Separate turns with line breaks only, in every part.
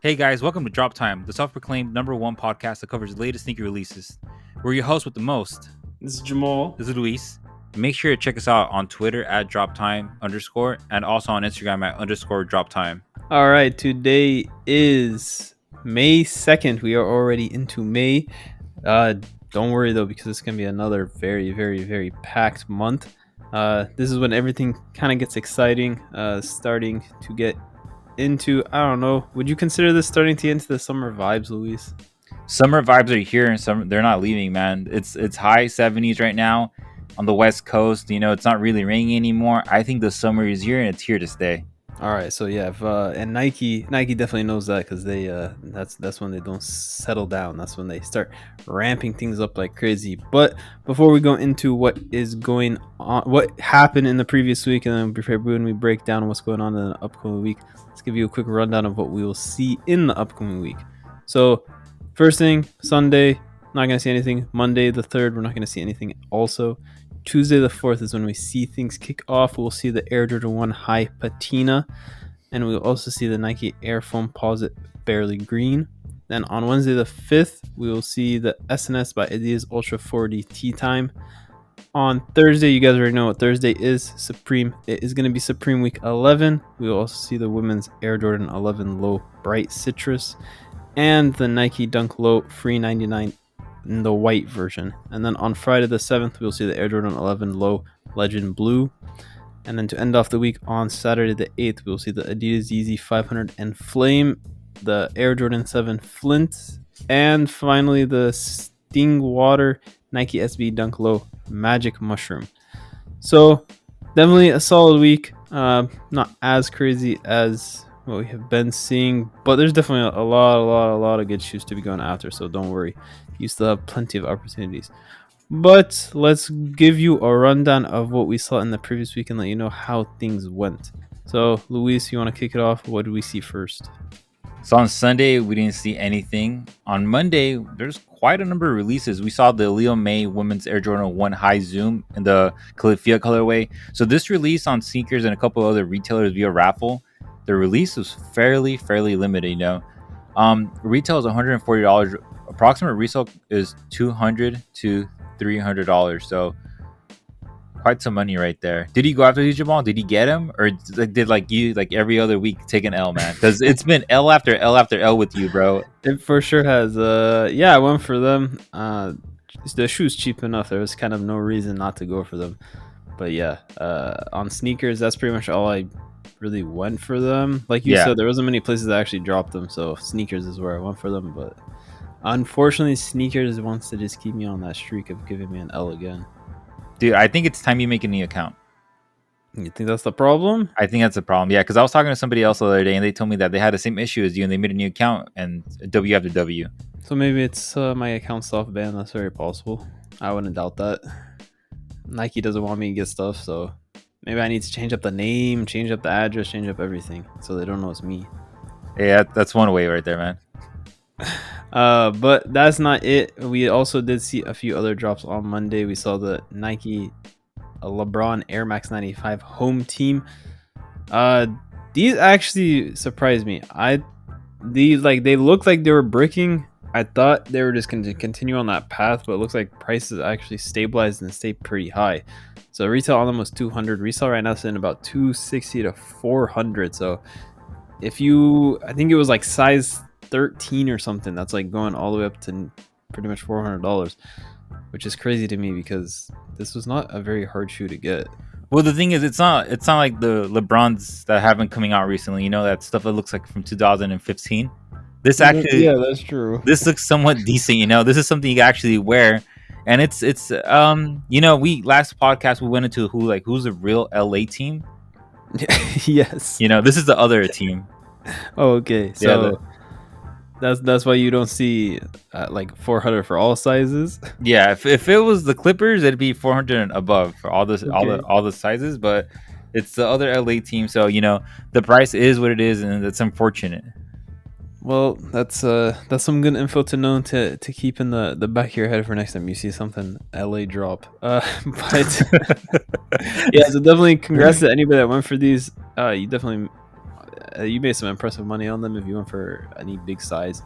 Hey guys, welcome to Drop Time, the self-proclaimed #1 podcast that covers the latest sneaker releases. We're your hosts with the most.
This is Jamal.
This is Luis. Make sure to check us out on Twitter at @droptime_ and also on Instagram at _droptime.
All right, today is May 2nd. We are already into May. Don't worry though, because it's gonna be another very, very, very packed month. This is when everything kind of gets exciting. Starting to get into, I don't know, would you consider this starting to get into the summer vibes, Luis?
Summer vibes are here and they're not leaving, man. It's high 70s right now on the West Coast. You know, it's not really raining anymore. I think the summer is here and it's here to stay.
All right, so yeah, and Nike definitely knows that, because they that's when they don't settle down. That's when they start ramping things up like crazy. But before we go into what is going on, what happened in the previous week, and then before when we break down what's going on in the upcoming week, let's give you a quick rundown of what we will see in the upcoming week. So first thing, Sunday, not gonna see anything. Monday the 3rd, we're not gonna see anything also. Tuesday the 4th is when we see things kick off. We'll see the Air Jordan 1 High Patina, and we'll also see the Nike Air Foamposite Barely Green. Then on Wednesday the 5th, we will see the SNS by Adidas Ultra 4D Tea Time. On Thursday, you guys already know what Thursday is. Supreme. It is going to be Supreme Week 11. We will also see the women's Air Jordan 11 Low Bright Citrus and the Nike Dunk Low Free 99 in the white version. And then on Friday the 7th, we'll see the Air Jordan 11 Low Legend Blue. And then to end off the week, on Saturday the 8th, we'll see the Adidas Yeezy 500 Enflame, the Air Jordan 7 Flint, and finally the Stingwater Nike SB Dunk Low Magic Mushroom. So definitely a solid week. Not as crazy as what we have been seeing, but there's definitely a lot of good shoes to be going after, so don't worry, you still have plenty of opportunities. But let's give you a rundown of what we saw in the previous week and let you know how things went. So Luis, you want to kick it off? What did we see first?
So on Sunday, we didn't see anything. On Monday, there's quite a number of releases. We saw the Leo May Women's Air Jordan 1 High Zoom in the Califia colorway. So this release on Sneakers and a couple other retailers via raffle, the release was fairly limited, you know. Retail is $140. Approximate resale is $200 to $300. So quite some money right there. Did he go after these, Jamal? Did he get him, or did like you, like every other week, take an L, man? Because it's been L after L after L with you, bro.
It for sure has. Yeah, I went for them. The shoe's cheap enough. There was kind of no reason not to go for them. But yeah, on sneakers, that's pretty much all I really went for them. Like you said, there wasn't many places that actually dropped them, so sneakers is where I went for them. But unfortunately, sneakers wants to just keep me on that streak of giving me an L again.
Dude, I think it's time you make a new account.
You think that's the problem?
I think that's the problem. Yeah, because I was talking to somebody else the other day, and they told me that they had the same issue as you, and they made a new account, and W after W.
So maybe it's my account soft banned. That's very possible. I wouldn't doubt that. Nike doesn't want me to get stuff, so maybe I need to change up the name, change up the address, change up everything, so they don't know it's me.
Yeah, that's one way right there, man.
But that's not it. We also did see a few other drops on Monday. We saw the Nike LeBron Air Max 95 home team. These actually surprised me. They looked like they were bricking. I thought they were just going to continue on that path, but it looks like prices actually stabilized and stayed pretty high. So retail on them was $200. Resale right now is in about $260 to $400. So if you, I think it was like size 13 or something, that's like going all the way up to pretty much $400, which is crazy to me because this was not a very hard shoe to get.
Well, the thing is, it's not like the LeBrons that have been coming out recently, you know, that stuff that looks like from 2015. This actually,
yeah, that's true.
This looks somewhat decent, you know. This is something you can actually wear, and it's you know, we last podcast we went into who's the real LA team.
Yes,
you know, this is the other team.
Oh, okay, so that's why you don't see like 400 for all sizes.
Yeah, if it was the Clippers, it'd be 400 and above for all the sizes, but it's the other LA team, so you know the price is what it is, and it's unfortunate.
Well, that's some good info to know to keep in the back of your head for next time you see something LA drop. But yeah, so definitely congrats to anybody that went for these. You definitely you made some impressive money on them if you went for any big size.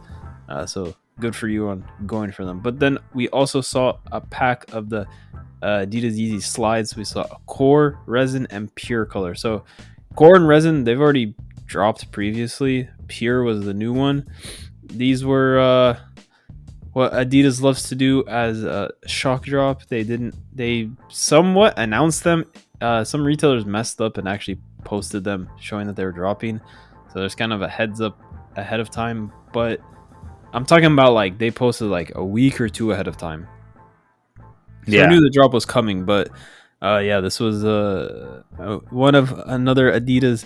So good for you on going for them. But then we also saw a pack of the Adidas Yeezy slides. We saw a core, resin, and pure color. So core and resin, they've already dropped previously. Pure was the new one. These were what Adidas loves to do as a shock drop. They somewhat announced them. Some retailers messed up and actually posted them showing that they were dropping. So there's kind of a heads up ahead of time. But I'm talking about like they posted like a week or two ahead of time. So I knew the drop was coming, but yeah, this was one of another Adidas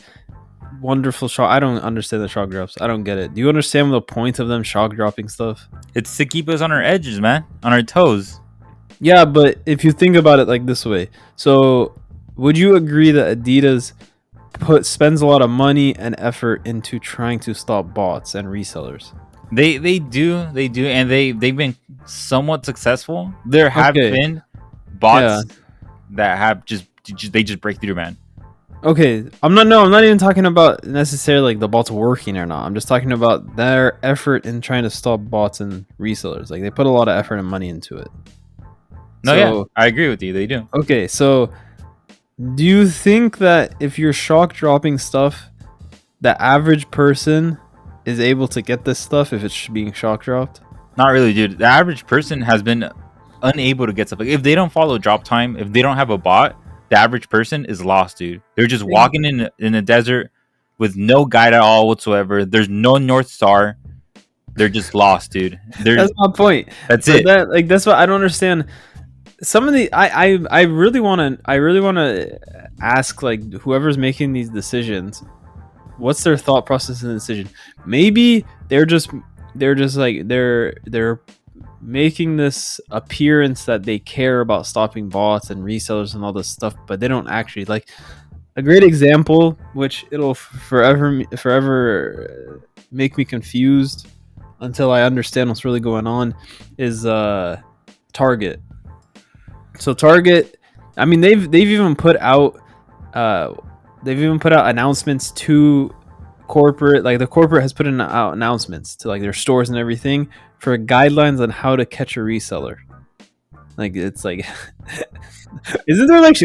wonderful shock. I don't understand the shock drops. I don't get it. Do you understand the point of them shock dropping stuff?
It's to keep us on our edges, man, on our toes.
Yeah, but if you think about it like this way, so would you agree that Adidas spends a lot of money and effort into trying to stop bots and resellers?
They do, and they've been somewhat successful. There have been bots that have just break through, man.
Okay, I'm not even talking about necessarily like the bots working or not. I'm just talking about their effort in trying to stop bots and resellers. Like they put a lot of effort and money into it.
I agree with you. They do.
Okay, so do you think that if you're shock dropping stuff, the average person is able to get this stuff if it's being shock dropped?
Not really, dude. The average person has been unable to get stuff. Like, if they don't follow drop time, if they don't have a bot, the average person is lost, dude. They're just walking in a desert with no guide at all whatsoever. There's no North Star. They're just lost, dude.
That's my point.
That's it.
That's what I don't understand. Some of the I really want to ask like whoever's making these decisions, what's their thought process in the decision? Maybe they're just like they're making this appearance that they care about stopping bots and resellers and all this stuff, but they don't actually. Like a great example, which it'll forever make me confused until I understand what's really going on, is Target. So Target, I mean, they've even put out announcements to corporate. Like the corporate has put out announcements to like their stores and everything for guidelines on how to catch a reseller. Like it's like, isn't there like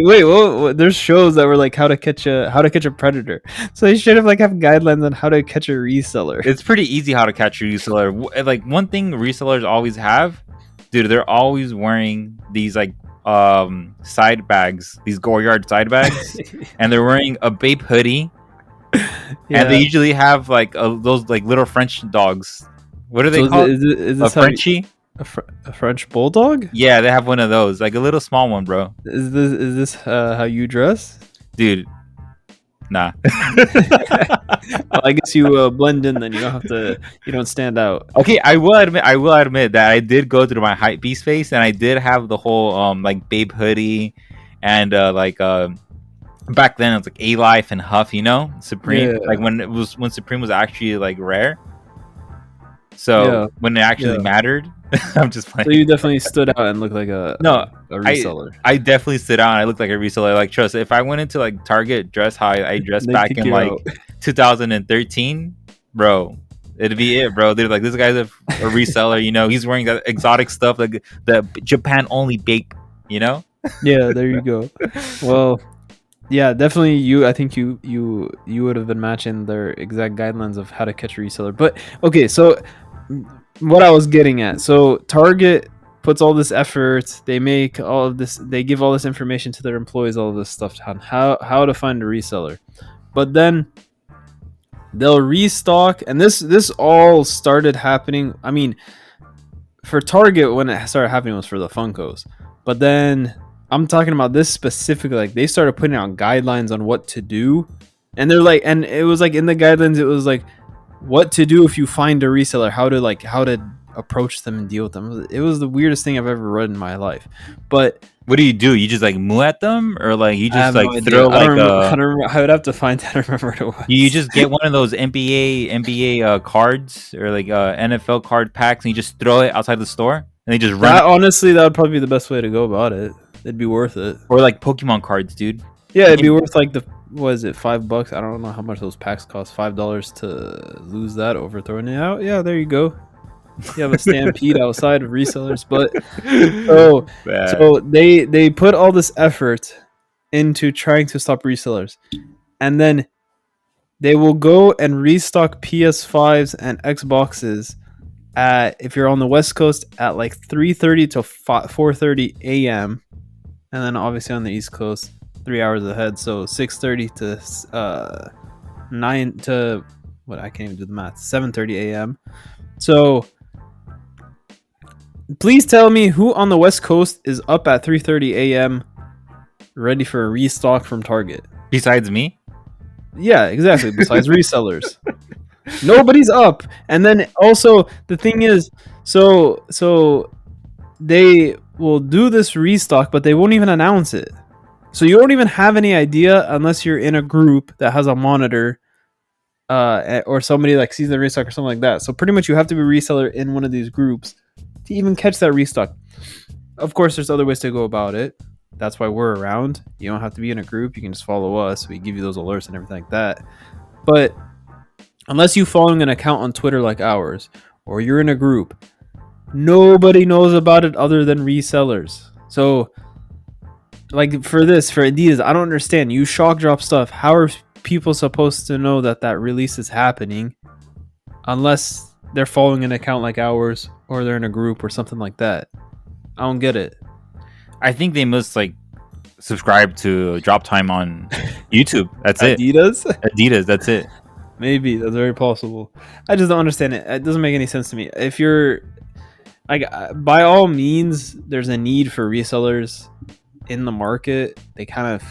there's shows that were like how to catch a predator. So they should have like have guidelines on how to catch a reseller.
It's pretty easy how to catch a reseller. Like one thing resellers always have, dude, they're always wearing these like side bags, these Goyard side bags, and they're wearing a Bape hoodie, and they usually have like those like little French dogs. What are they called? Is this a Frenchie?
A French bulldog?
Yeah, they have one of those, like a little small one, bro.
Is this how you dress,
dude? Nah.
Well, I guess you blend in, then you don't stand out.
Okay, I will admit that I did go through my hype beast phase, and I did have the whole like Babe hoodie, and back then it was like A Life and Huff, Supreme, like when Supreme was actually like rare. So when it actually mattered, I'm just playing.
So you definitely stood out and looked like a reseller.
I definitely stood out and I looked like a reseller. Like, trust, if I went into like Target dress how I dressed back in like 2013, bro, it'd be it, bro. They're like, this guy's a reseller, he's wearing that exotic stuff, like the Japan only Bape,
Yeah, there you go. Well, yeah, definitely. I think you would have been matching their exact guidelines of how to catch a reseller. But okay, so what I was getting at, so Target puts all this effort, they make all of this, they give all this information to their employees, all of this stuff on how to find a reseller, but then they'll restock, and this all started happening. I mean, for Target, when it started happening was for the Funkos, but then I'm talking about this specifically. Like they started putting out guidelines on what to do, and they're like, and it was like in the guidelines, it was like what to do if you find a reseller, how to approach them and deal with them. It was the weirdest thing I've ever read in my life. But
what do? You just like moo at them, or like you just like
no
throw like
I don't remember. I would have to find that. I don't remember what it was.
You just get one of those NBA cards or like NFL card packs, and you just throw it outside the store, and they just run.
Honestly, that would probably be the best way to go about it. It'd be worth it.
Or like Pokemon cards, dude.
Yeah, it'd be worth like the was it $5? I don't know how much those packs cost. $5 to lose that over throwing it out. Yeah, there you go. You have a stampede outside of resellers, but so
Bad.
so they put all this effort into trying to stop resellers, and then they will go and restock PS5s and Xboxes at, if you're on the West Coast, at like 3:30 to 4:30 a.m. and then obviously on the East Coast 3 hours ahead, so 6:30 to 9 to what, I can't even do the math, 7:30 a.m. So please tell me who on the West Coast is up at 3:30 a.m. ready for a restock from Target.
Besides me?
Yeah, exactly. Besides resellers, nobody's up. And then also the thing is, so they will do this restock, but they won't even announce it. So you don't even have any idea unless you're in a group that has a monitor, or somebody like sees the restock or something like that. So pretty much you have to be a reseller in one of these groups to even catch that restock. Of course, there's other ways to go about it. That's why we're around. You don't have to be in a group. You can just follow us. We give you those alerts and everything like that. But unless you following an account on Twitter like ours, or you're in a group, nobody knows about it other than resellers. So, like for Adidas, I don't understand. You shock drop stuff. How are people supposed to know that that release is happening unless they're following an account like ours or they're in a group or something like that? I don't get it.
I think they must like subscribe to Drop Time on YouTube. That's it. Adidas, that's it.
Maybe that's very possible. I just don't understand it. It doesn't make any sense to me. If you're like, by all means, there's a need for resellers in the market. They kind of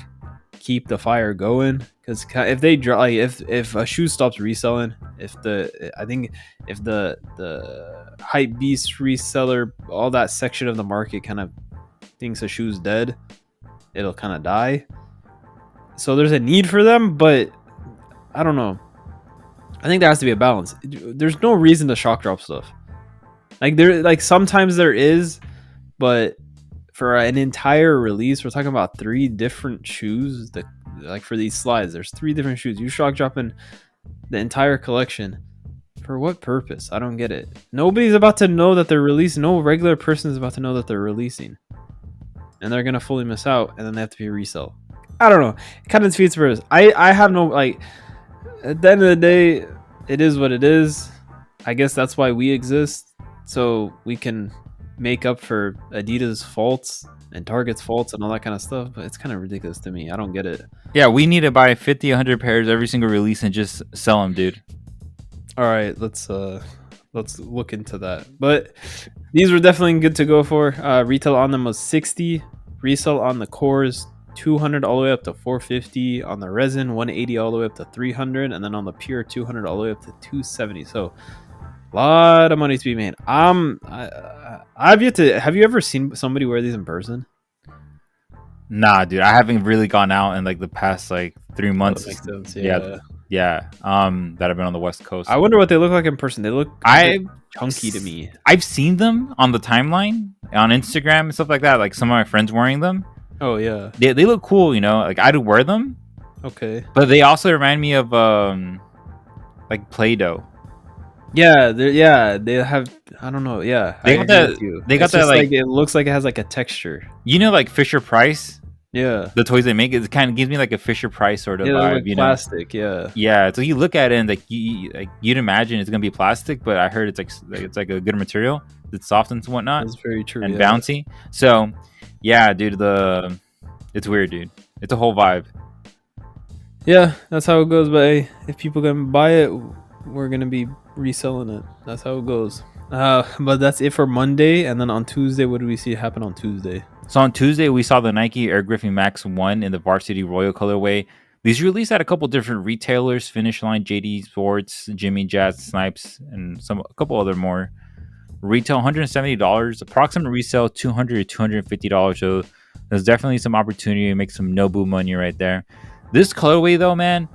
keep the fire going, because if they drop, like if a shoe stops reselling, if the hype beast reseller, all that section of the market kind of thinks a shoe's dead, it'll kind of die. So there's a need for them, but I don't know. I think there has to be a balance. There's no reason to shock drop stuff. Like sometimes there is, but for an entire release, we're talking about 3 different shoes. Like for these slides, there's 3 different shoes. You shock dropping the entire collection. For what purpose? I don't get it. Nobody's about to know that they're releasing. No regular person is about to know that they're releasing. And they're going to fully miss out, and then they have to be a resell. I don't know. It kind of defeats the purpose. I have no, like, at the end of the day, it is what it is. I guess that's why we exist. So we can make up for Adidas' faults and Target's faults and all that kind of stuff. But it's kind of ridiculous to me. I don't get it.
Yeah, we need to buy 50, 100 pairs every single release and just sell them, dude.
All right, let's look into that. But these were definitely good to go for. Retail on them was $60. Resell on the cores $200 all the way up to $450. On the resin $180 all the way up to $300, and then on the pure $200 all the way up to $270. So a lot of money to be made. I've yet to. Have you ever seen somebody wear these in person?
Nah, dude, I haven't really gone out in like the past like 3 months.
That makes sense.
Yeah. That I've been on the West Coast.
I wonder what they look like in person. They look chunky to me.
I've seen them on the timeline on Instagram and stuff like that. Like some of my friends wearing them.
Oh yeah,
they look cool. You know, like I'd wear them.
Okay,
but they also remind me of like Play-Doh.
Yeah, they have. I don't know. Yeah,
they got that. They got that like
it looks like it has like a texture.
You know, like Fisher Price.
Yeah,
the toys they make, it kind of gives me like a Fisher Price sort of vibe.
Like plastic. Know?
Yeah. So you look at it and like you'd imagine it's gonna be plastic, but I heard it's like a good material. It's soft and whatnot.
That's very true.
And bouncy. So yeah, dude, it's weird, dude. It's a whole vibe.
Yeah, that's how it goes. But hey, if people can buy it, we're gonna be reselling it. That's how it goes. But that's it for Monday, and then on Tuesday, what do we see happen on Tuesday?
So on Tuesday, we saw the Nike Air Griffin Max 1 in the Varsity Royal colorway. These released at a couple different retailers: Finish Line, JD Sports, Jimmy Jazz, Snipes, and a couple other more. Retail $170, approximate resale $200 to $250. So there's definitely some opportunity to make some Nobu money right there. This colorway, though, man,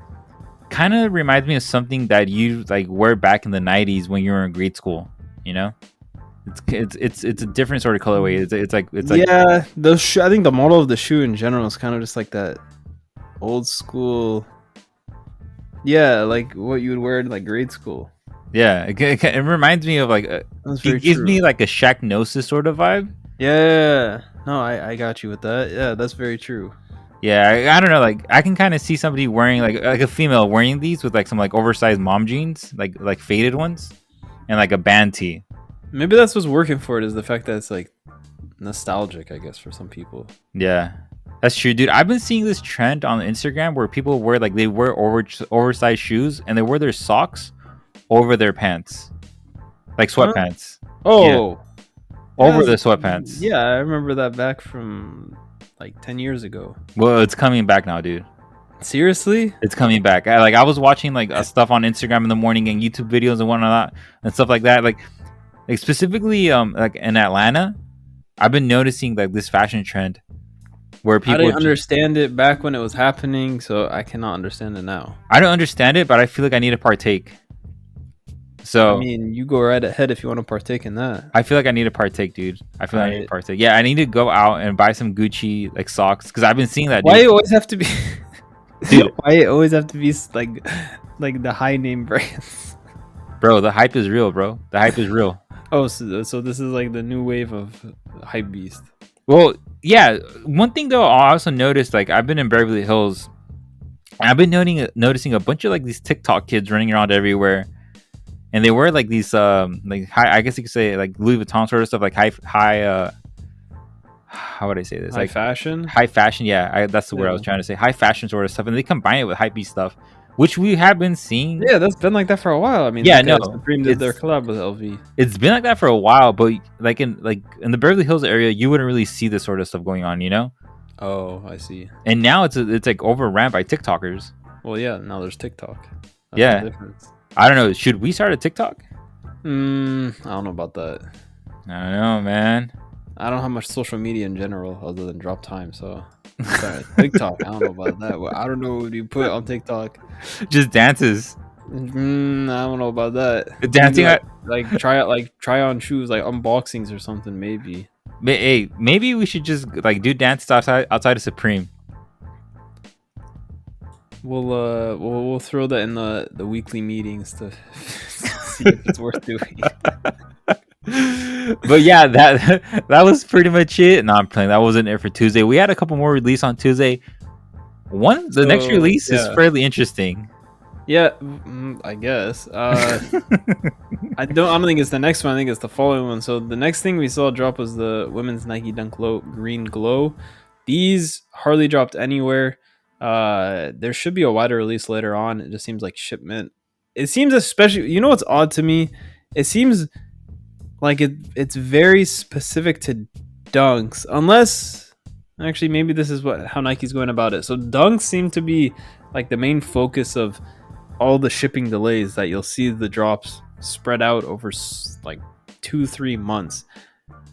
kind of reminds me of something that you like wear back in the 90s when you were in grade school. You know, it's a different sort of colorway. It's like
yeah. I think the model of the shoe in general is kind of just like that Old school. Yeah, like what you would wear in like grade school.
Yeah, it reminds me of like
That's
it
very
gives
true.
me like a Shacknosis sort of vibe.
Yeah. No, I got you with that. Yeah, that's very true.
Yeah, I don't know. Like I can kind of see somebody wearing like a female wearing these with like some like oversized mom jeans, like faded ones, and like a band tee.
Maybe that's what's working for it is the fact that it's like nostalgic, I guess, for some people.
Yeah, that's true, dude. I've been seeing this trend on Instagram where people wear like they wear oversized shoes and they wear their socks over their pants, like
Huh?
sweatpants. Yeah,
Oh, yeah,
over the sweatpants.
yeah, I remember that back from like 10 years ago.
Well, it's coming back now, dude.
Seriously?
It's coming back. I was watching like stuff on Instagram in the morning and YouTube videos and whatnot and stuff like that. Like specifically like in Atlanta, I've been noticing like this fashion trend where
I
people
didn't understand it back when it was happening, so I cannot understand it now.
I don't understand it, but I feel like I need to partake.
I
So
mean, you go right ahead if you want to partake in that.
I feel like I need to partake, dude. I feel like I need to
Alright.
partake. Yeah, I need to go out and buy some Gucci like socks because I've been seeing that,
Why
dude.
it always have to be
Dude,
why it always have to be like the high name brands?
bro, the hype is real, bro. The hype is real.
Oh, so this is like the new wave of hype beast.
Well, yeah. One thing though, I also noticed like I've been in Beverly Hills. And I've been noticing a bunch of like these TikTok kids running around everywhere, and they wear like these like high, I guess you could say like Louis Vuitton sort of stuff, like high how would I say this,
High
like
fashion?
high fashion. Yeah, that's the word I was
Yeah.
trying to say. High fashion sort of stuff, and they combine it with hypebeast stuff, which we have been seeing.
Yeah, that's been like that for a while. I mean,
Yeah,
look
no,
at Supreme did their
it's
collab with LV.
it's been like that for a while, but like in the Beverly Hills area, you wouldn't really see this sort of stuff going on, you know.
Oh, I see.
And now it's like overran by TikTokers.
Well, yeah, now there's TikTok. That's
Yeah.
the difference.
I don't know. Should we start a TikTok?
I don't know about that.
I don't know, man.
I don't have much social media in general other than drop time, so sorry, TikTok. I don't know about that. Well, I don't know what you put on TikTok.
Just dances.
I don't know about that.
Dancing
Maybe,
at
try on shoes, like unboxings or something. Maybe.
hey, maybe we should just like do dances outside of Supreme.
We'll throw that in the weekly meetings to see if it's worth doing.
But yeah, that was pretty much it. No, I'm playing. That wasn't it for Tuesday. We had a couple more release on Tuesday. The next release is fairly interesting.
Yeah, I guess. I don't think it's the next one. I think it's the following one. So the next thing we saw drop was the women's Nike Dunk Low Green Glow. These hardly dropped anywhere. There should be a wider release later on. It just seems like shipment. It seems especially. You know what's odd to me? It seems like it's very specific to dunks, unless actually maybe this is how Nike's going about it. So dunks seem to be like the main focus of all the shipping delays that you'll see the drops spread out over like 2-3 months.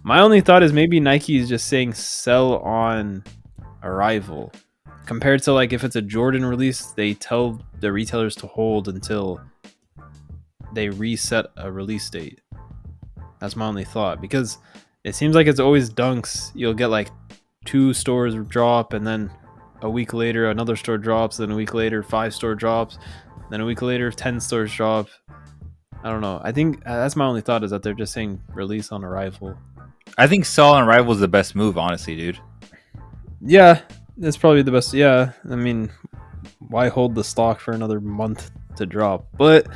My only thought is maybe Nike is just saying sell on arrival, compared to like if it's a Jordan release, they tell the retailers to hold until they reset a release date. That's my only thought, because it seems like it's always dunks. You'll get like 2 stores drop, and then a week later another store drops, then a week later 5 store drops, then a week later 10 stores drop. I don't know. I think that's my only thought, is that they're just saying release on arrival.
I think sell on arrival is the best move, honestly, dude.
Yeah, that's probably the best. Yeah, I mean, why hold the stock for another month to drop? But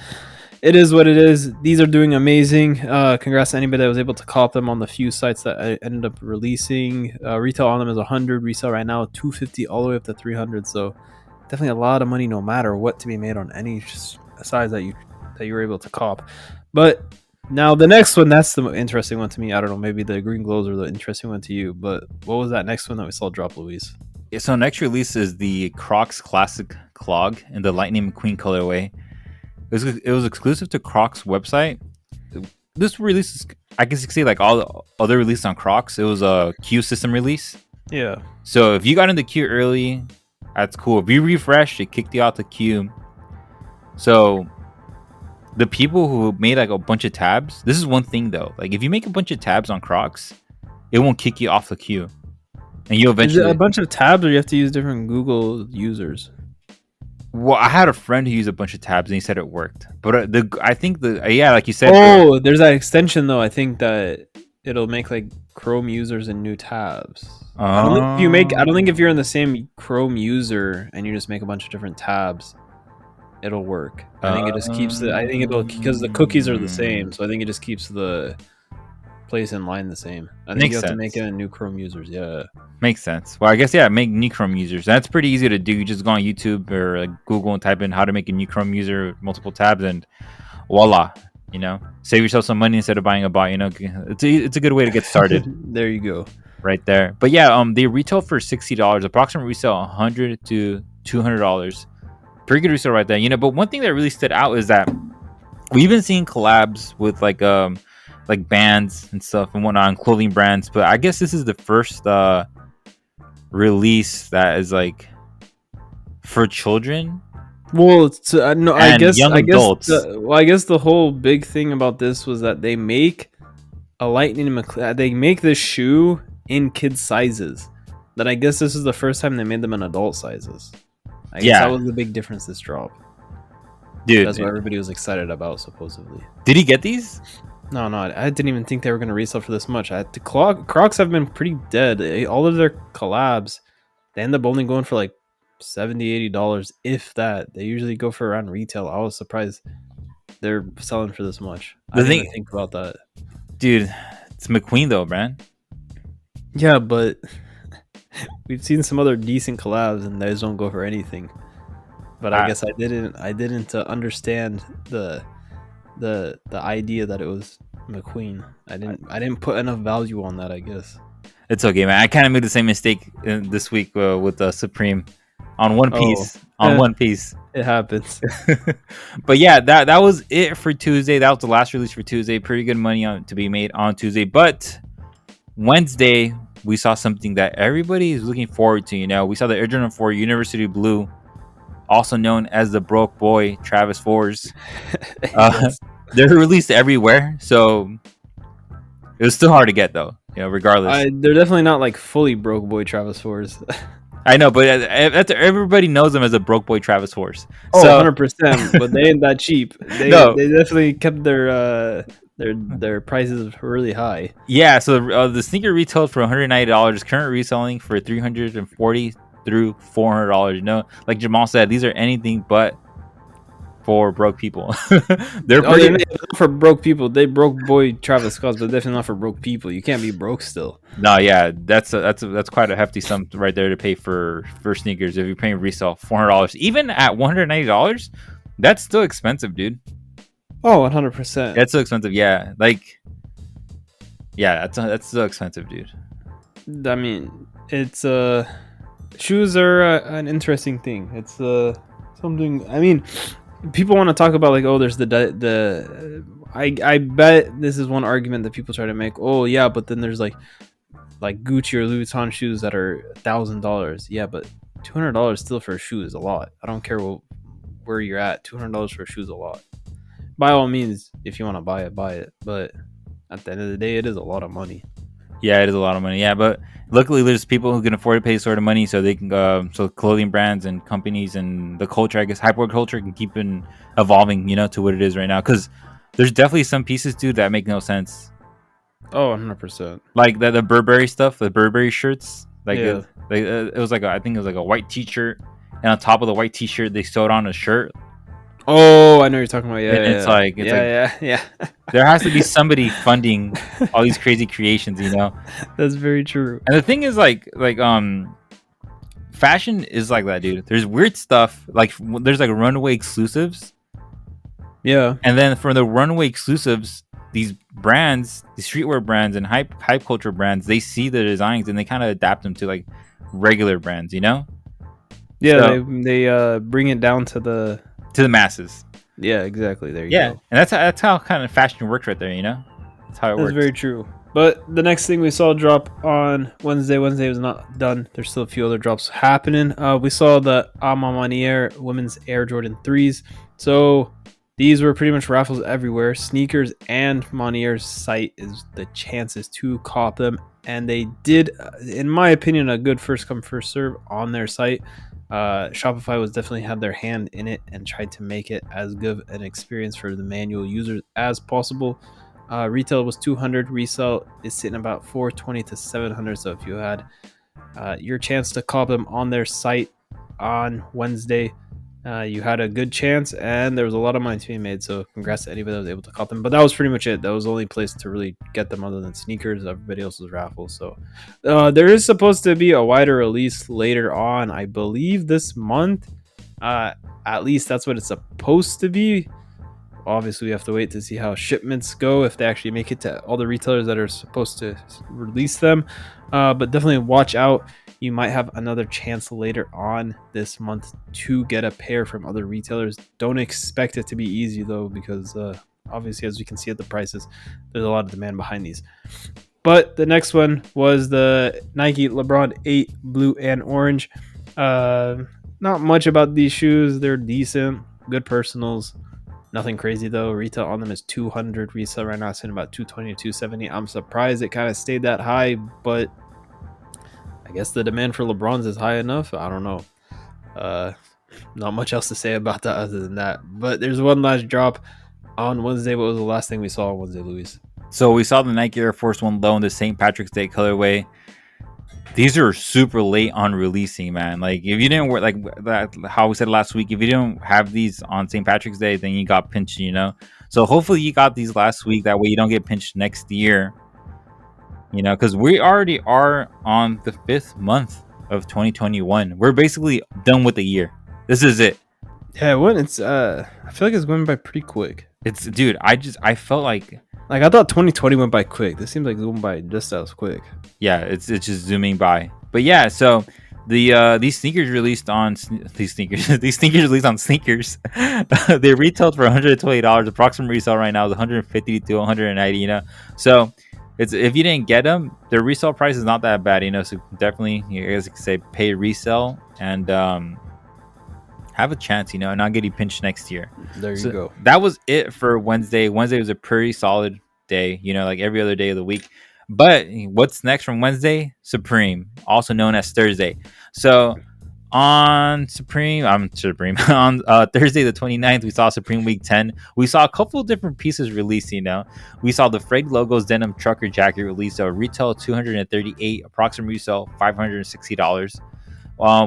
it is what it is. These are doing amazing. Congrats to anybody that was able to cop them on the few sites that I ended up releasing. Retail on them is 100. Resale right now 250 all the way up to 300. So definitely a lot of money, no matter what, to be made on any size that you were able to cop. But now the next one, that's the interesting one to me. I don't know, maybe the green glows are the interesting one to you. But what was that next one that we saw drop, Luis?
So next release is the Crocs Classic Clog in the Lightning McQueen colorway. It was exclusive to Crocs website. This release is, I guess you could say, like all the other releases on Crocs, it was a queue system release.
Yeah.
So if you got in the queue early, that's cool. If you refreshed, it kicked you out the queue. So the people who made like a bunch of tabs, this is one thing though. Like if you make a bunch of tabs on Crocs, it won't kick you off the queue. and you
Is it a
eventually.
bunch of tabs, or you have to use different Google users?
Well, I had a friend who used a bunch of tabs and he said it worked. But I think yeah, like you said.
Oh, there's that extension though. I think that it'll make like Chrome users and new tabs. I don't think if you make. I don't think if you're in the same Chrome user and you just make a bunch of different tabs, it'll work. I think it just keeps the. I think it'll because the cookies are the same, so I think it just keeps the place in line the same. I think
Makes
you have to
sense.
make it in new Chrome users. Yeah.
Makes sense. Well, I guess yeah, make new Chrome users. That's pretty easy to do. You just go on YouTube or like Google and type in how to make a new Chrome user with multiple tabs, and voila. You know, save yourself some money instead of buying a bot. You know, it's a good way to get started.
There you go.
Right there. But yeah, they retail for $60. Approximate resale $100 to $200. Pretty good resale right there. You know, but one thing that really stood out is that we've been seeing collabs with like bands and stuff and whatnot and clothing brands, but I guess this is the first release that is like for children.
Well, no, I
And
guess
young adults.
I guess the whole big thing about this was that they make a Lightning McQueen. They make this shoe in kid sizes. That I guess this is the first time they made them in adult sizes. I guess that was the big difference this drop.
Dude,
that's what everybody was excited about, supposedly.
Did he get these?
No, I didn't even think they were going to resell for this much. Crocs have been pretty dead. All of their collabs, they end up only going for like $70, $80, if that. They usually go for around retail. I was surprised they're selling for this much. I didn't even think about that.
Dude, it's McQueen though, man.
Yeah, but we've seen some other decent collabs and those don't go for anything. But I guess I didn't understand the idea that it was McQueen. I didn't put enough value on that, I guess.
It's okay, man. I kind of made the same mistake this week with Supreme on One Piece. One Piece,
it happens.
But yeah, that was it for Tuesday. That was the last release for Tuesday. Pretty good money to be made on Tuesday. But Wednesday, we saw something that everybody is looking forward to. You know, we saw the Air Jordan 4 University Blue, also known as the broke boy Travis 4s. Yes. They're released everywhere, so it was still hard to get though. You know, regardless.
They're definitely not like fully broke boy Travis 4s.
I know, but everybody knows them as a broke boy Travis 4s.
Oh, 100%. But they ain't that cheap. They definitely kept their prices really high.
Yeah, so the sneaker retailed for $190. Current reselling for $340 through $400. You know, like Jamal said, these are anything but for broke people. They're
not for broke people. They broke boy Travis Scott's, but definitely not for broke people. You can't be broke still.
No, yeah, that's quite a hefty sum right there to pay for sneakers. If you're paying resale $400, even at $190, that's still expensive, dude.
Oh, 100%.
That's so expensive. Yeah, like, yeah, that's so expensive, dude.
I mean, it's shoes are an interesting thing. It's something. I mean, people want to talk about like, oh, there's I bet this is one argument that people try to make. Oh yeah, but then there's like Gucci or Louis Vuitton shoes that are $1,000. Yeah, but $200 still for a shoe is a lot. I don't care where you're at. $200 for a shoe is a lot. By all means, if you want to buy it. But at the end of the day, it is a lot of money.
Yeah, it is a lot of money. Yeah, but luckily there's people who can afford to pay sort of money, so they can so clothing brands and companies and the culture, I guess, hyper culture can keep evolving, you know, to what it is right now. Because there's definitely some pieces, dude, that make no sense.
Oh, 100%.
Like the Burberry stuff, the Burberry shirts. Like, yeah. It was like I think it was like a white T-shirt, and on top of the white T-shirt, they sewed on a shirt.
Oh, I know what you're talking about. Yeah,
and it's like there has to be somebody funding all these crazy creations, you know.
That's very true.
And the thing is, like fashion is like that, dude. There's weird stuff, like there's like runaway exclusives.
Yeah.
And then for the runaway exclusives, these brands, the streetwear brands and hype culture brands, they see the designs and they kind of adapt them to like regular brands, you know.
Yeah, so, they bring it down to the
masses.
Yeah, exactly. There you go.
And that's how kind of fashion works right there, you know. That's how it works.
That's very true. But the next thing we saw drop on Wednesday was not done. There's still a few other drops happening. We saw the Amamanier women's Air Jordan 3s. So These were pretty much raffles everywhere. Sneakers and Monier's site is the chances to cop them, and they did, in my opinion, a good first come first serve on their site. Shopify was definitely had their hand in it and tried to make it as good an experience for the manual users as possible. Retail was 200, resale is sitting about 420 to 700. So if you had your chance to cop them on their site on Wednesday, you had a good chance, and there was a lot of money to be made. So congrats to anybody that was able to cop them. But that was pretty much it. That was the only place to really get them other than sneakers. Everybody else was raffles. So there is supposed to be a wider release later on, I believe this month. At least that's what it's supposed to be. Obviously, we have to wait to see how shipments go, if they actually make it to all the retailers that are supposed to release them. But definitely watch out. You might have another chance later on this month to get a pair from other retailers. Don't expect it to be easy, though, because obviously, as we can see at the prices, there's a lot of demand behind these. But the next one was the Nike LeBron 8 blue and orange. Not much about these shoes. They're decent, good personals. Nothing crazy though. Retail on them is 200. Resale right now is sitting about 220 to 270. I'm surprised it kind of stayed that high, but I guess the demand for LeBrons is high enough. I don't know. Not much else to say about that other than that. But there's one last drop on Wednesday. What was the last thing we saw on Wednesday, Luis?
So we saw the Nike Air Force One Low in the St. Patrick's Day colorway. These are super late on releasing, man. Like if you didn't wear, like that, how we said last week, if you didn't have these on St. Patrick's Day, then you got pinched, you know. So hopefully you got these last week. That way you don't get pinched next year, you know, because we already are on the 5th month of 2021. We're basically done with the year. This is it.
Yeah, what it's I feel like it's going by pretty quick.
It's, dude, I felt like
I thought 2020 went by quick. This seems like it went by just as quick.
Yeah, it's just zooming by. But yeah, so these sneakers released on these sneakers released on sneakers. They retailed for $120. Approximate resale right now is 150 to 190. You know, so it's, if you didn't get them, their resale price is not that bad. You know, so definitely you guys can say pay resale and have a chance. You know, and not getting pinched next year.
There you go.
That was it for Wednesday. Wednesday was a pretty solid day. You know, like every other day of the week. But what's next from Wednesday? Supreme, also known as Thursday. So on Supreme on Thursday the 29th, we saw Supreme Week 10. We saw a couple of different pieces released, you know. We saw the Frayed Logos denim trucker jacket released, so retail $238, approximate resale $560.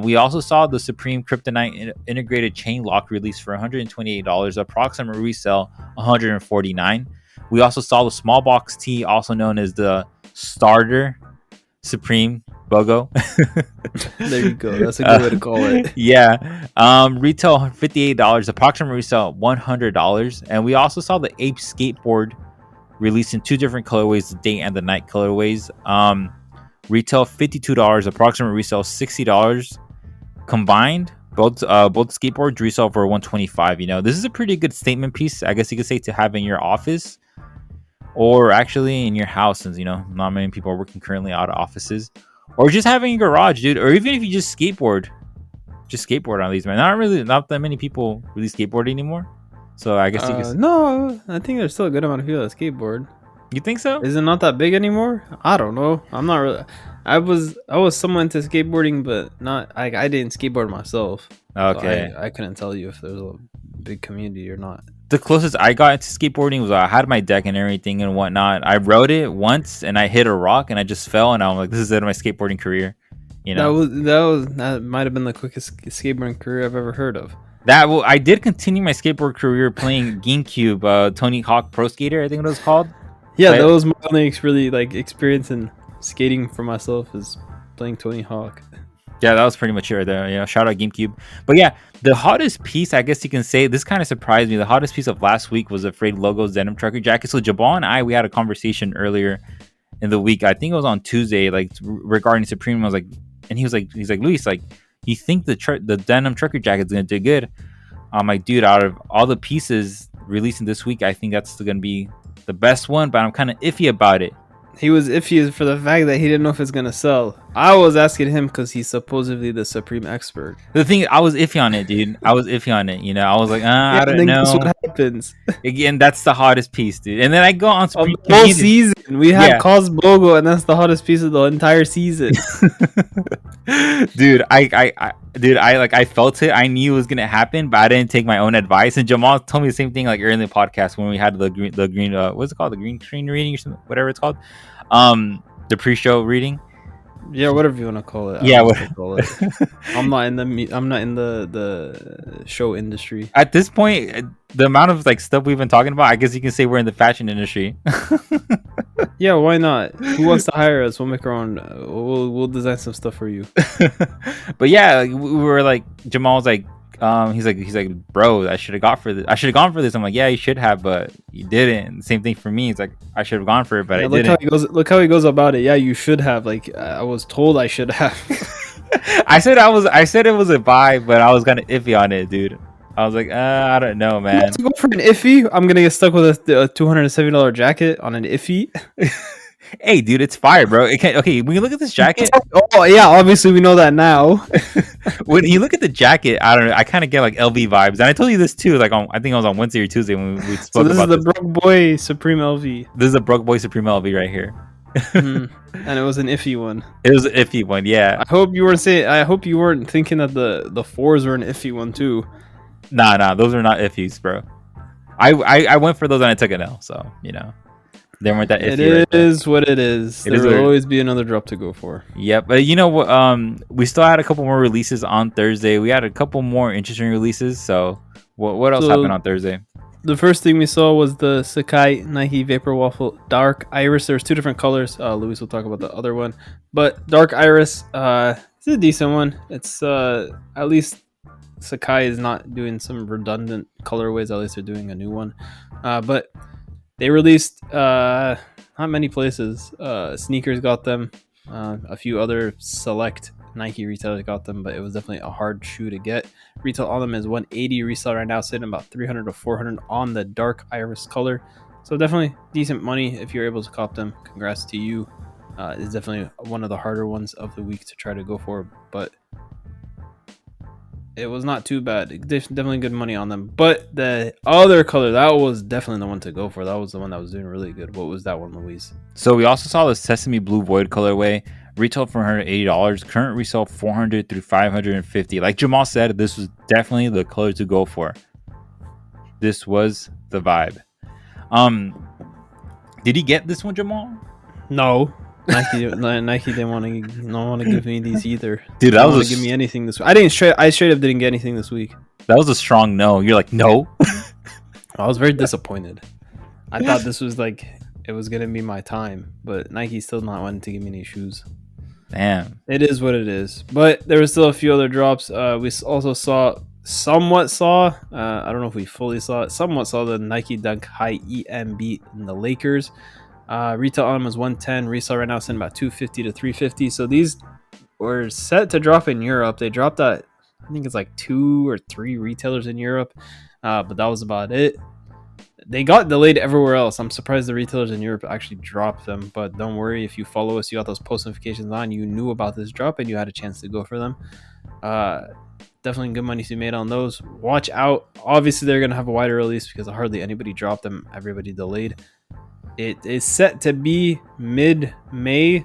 We also saw the Supreme Kryptonite integrated chain lock released for $128, approximate resale $149. We also saw the small box tee, also known as the Starter Supreme BOGO.
There you go. That's a good way to call it.
Yeah. Retail $58, approximate resale $100. And we also saw the Ape skateboard released in 2 different colorways, the day and the night colorways. Retail $52, approximate resale $60. Combined, both skateboards resell for $125. You know, this is a pretty good statement piece, I guess you could say, to have in your office. Or actually in your house, since, you know, not many people are working currently out of offices. Or just having a garage, dude. Or even if you just skateboard on these, man. Not that many people really skateboard anymore. So I guess you could...
No, I think there's still a good amount of people that skateboard.
You think so?
Is it not that big anymore? I don't know. I'm not really... I was somewhat into skateboarding, but not... I didn't skateboard myself.
Okay.
So I couldn't tell you if there's a big community or not.
The closest I got into skateboarding was I had my deck and everything and whatnot. I rode it once and I hit a rock and I just fell, and I'm like, this is it of my skateboarding career. You know,
that might have been the quickest skateboarding career I've ever heard of.
I did continue my skateboard career playing GameCube, Tony Hawk Pro Skater, I think it was called.
Yeah, that was my only experience in skating for myself, is playing Tony Hawk.
Yeah, that was pretty much it there. You know, shout out GameCube. But yeah, the hottest piece, I guess you can say, this kind of surprised me. The hottest piece of last week was the Frayed Logos denim trucker jacket. So Jabal and we had a conversation earlier in the week. I think it was on Tuesday, like regarding Supreme. I was like, and he's like, Luis, like, you think the denim trucker jacket is gonna do good? I'm like, dude, out of all the pieces releasing this week, I think that's gonna be the best one. But I'm kind of iffy about it.
He was iffy for the fact that he didn't know if it's gonna sell. I was asking him because he's supposedly the supreme expert.
The thing, I was iffy on it, dude. I was iffy on it. You know, I was like,
Yeah,
I
and
don't
then guess
know.
what happens?
Again, that's the hottest piece, dude. And then I go on
Of
Supreme
the whole
Community.
season, we had
Yeah.
Cosbogo, and that's the hottest piece of the entire season.
Dude, I felt it. I knew it was gonna happen, but I didn't take my own advice. And Jamal told me the same thing like earlier in the podcast when we had the green what's it called, the green screen reading or something, whatever it's called, the pre-show reading.
Yeah, whatever you want to call it.
Yeah,
Call it. I'm not in the show industry.
at this point, the amount of like stuff we've been talking about, I guess you can say we're in the fashion industry.
Yeah, why not? Who wants to hire us? We'll make our own. We'll design some stuff for you.
But yeah, like, we were like, Jamal's like, he's like, bro, I should have gone for this. I should have gone for this. I'm like, yeah, you should have, but you didn't. Same thing for me. It's like I should have gone for it, but I didn't.
Look how he goes about it. Yeah, you should have. Like I was told I should have.
I said it was a buy, but I was kind of iffy on it, dude. I was like, I don't know, man.
To go for an iffy, I'm gonna get stuck with a $270 jacket on an iffy.
Hey, dude, it's fire, bro. Okay, when you look at this jacket,
oh yeah, obviously we know that now.
when you look at the jacket, I don't know. I kind of get like LV vibes, and I told you this too. Like I think it was on Wednesday or Tuesday when we spoke
So this
about
is the Broke Boy Supreme LV.
This is a Broke Boy Supreme LV right here.
And it was an iffy one.
It was an iffy one, yeah.
I hope you weren't thinking that the fours were an iffy one too.
Nah, those are not iffies, bro. I went for those and I took an L, so you know they weren't that iffy.
It is what it is. There will always be another drop to go for.
Yep, but you know what? We still had a couple more releases on Thursday. We had a couple more interesting releases. So what else happened on Thursday?
The first thing we saw was the Sakai Nike Vapor Waffle Dark Iris. There's two different colors. Luis will talk about the other one, but Dark Iris, it's a decent one. It's at least Sakai is not doing some redundant colorways. At least they're doing a new one. But they released not many places. Sneakers got them. A few other select Nike retailers got them, but it was definitely a hard shoe to get. Retail on them is $180. Resale right now sitting about $300 to $400 on the Dark Iris color. So definitely decent money if you're able to cop them. Congrats to you. It's definitely one of the harder ones of the week to try to go for, but it was not too bad. Definitely good money on them. But the other color, that was definitely the one to go for. That was the one that was doing really good. What was that one, Luis?
So we also saw the Sesame Blue Void colorway. Retail for $180. Current resale $400 through $550. Like Jamal said, this was definitely the color to go for. This was the vibe. Did he get this one, Jamal?
No. Nike didn't want to give me these either.
Dude, that was
give me anything this week. I straight up didn't get anything this week.
That was a strong no. You're like, no.
I was very disappointed. I thought this was like it was gonna be my time, but Nike still not wanting to give me any shoes.
Damn.
It is what it is. But there were still a few other drops. We also somewhat saw. I don't know if we fully saw it. Somewhat saw the Nike Dunk High EMB in the Lakers. Retail on them was $110. Resale right now sitting about $250 to $350. So these were set to drop in Europe. They dropped at I think it's like 2 or 3 retailers in Europe, but that was about it. They got delayed everywhere else. I'm surprised the retailers in Europe actually dropped them, but don't worry. If you follow us, you got those post notifications on. You knew about this drop and you had a chance to go for them. Definitely good money to be made on those. Watch out. Obviously, they're going to have a wider release because hardly anybody dropped them. Everybody delayed. It is set to be mid-May.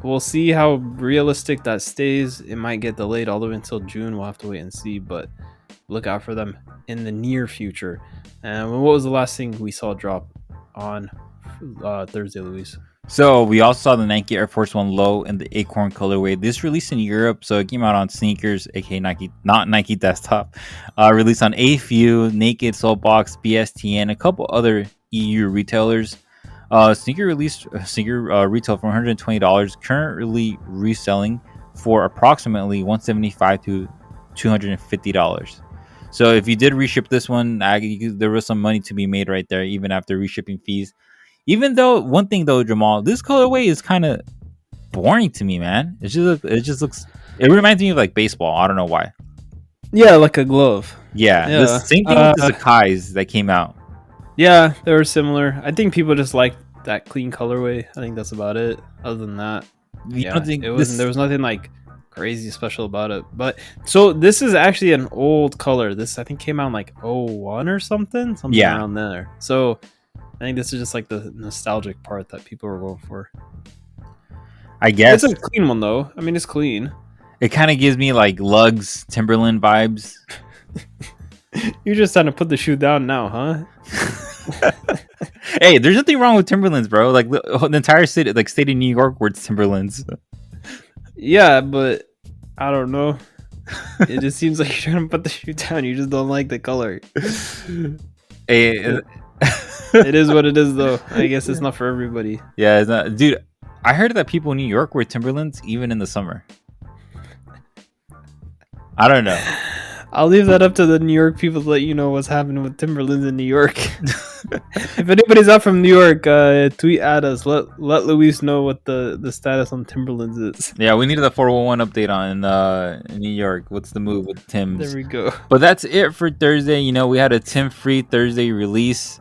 We'll see how realistic that stays. It might get delayed all the way until June. We'll have to wait and see, but look out for them in the near future. And what was the last thing we saw drop on Thursday, Luis?
So we also saw the Nike Air Force One Low in the Acorn colorway. This released in Europe, so it came out on Sneakers, aka Nike, not Nike Desktop. Released on AFU, Naked, Soulbox, BSTN, a couple other EU retailers. Sneaker retail for $120. Currently reselling for approximately $175 to $250. So if you did reship this one, there was some money to be made right there, even after reshipping fees. Even though one thing though, Jamal, this colorway is kind of boring to me, man. It just looks. It reminds me of like baseball. I don't know why.
Yeah, like a glove.
Yeah. The same thing with the Sakai's that came out.
Yeah, they were similar. I think people just like that clean colorway. I think that's about it. Other than that,
You
Yeah,
don't think
it wasn't.
this?
There was nothing like crazy special about it. But so this is actually an old color. This I think came out in like '01 or something
Yeah,
around there. So I think this is just like the nostalgic part that people were going for.
I
It's
guess
a clean one though. I mean, it's clean.
it kind of gives me like Lugs Timberland vibes.
You're just trying to put the shoe down now, huh?
Hey, there's nothing wrong with Timberlands, bro. Like the entire city, like state of New York, wears Timberlands.
Yeah, but I don't know. It just seems like you're trying to put the shoe down. You just don't like the color.
Hey,
It is what it is, though. I guess it's not for everybody.
yeah, it's not, dude. I heard that people in New York wear Timberlands even in the summer. I don't know.
I'll leave that up to the New York people to let you know what's happening with Timberlands in New York. If anybody's out from New York, tweet at us. Let Luis know what the status on Timberlands is.
Yeah, we needed a 411 update on New York. What's the move with Tim's?
There we go.
But that's it for Thursday. You know, we had a Tim free Thursday release.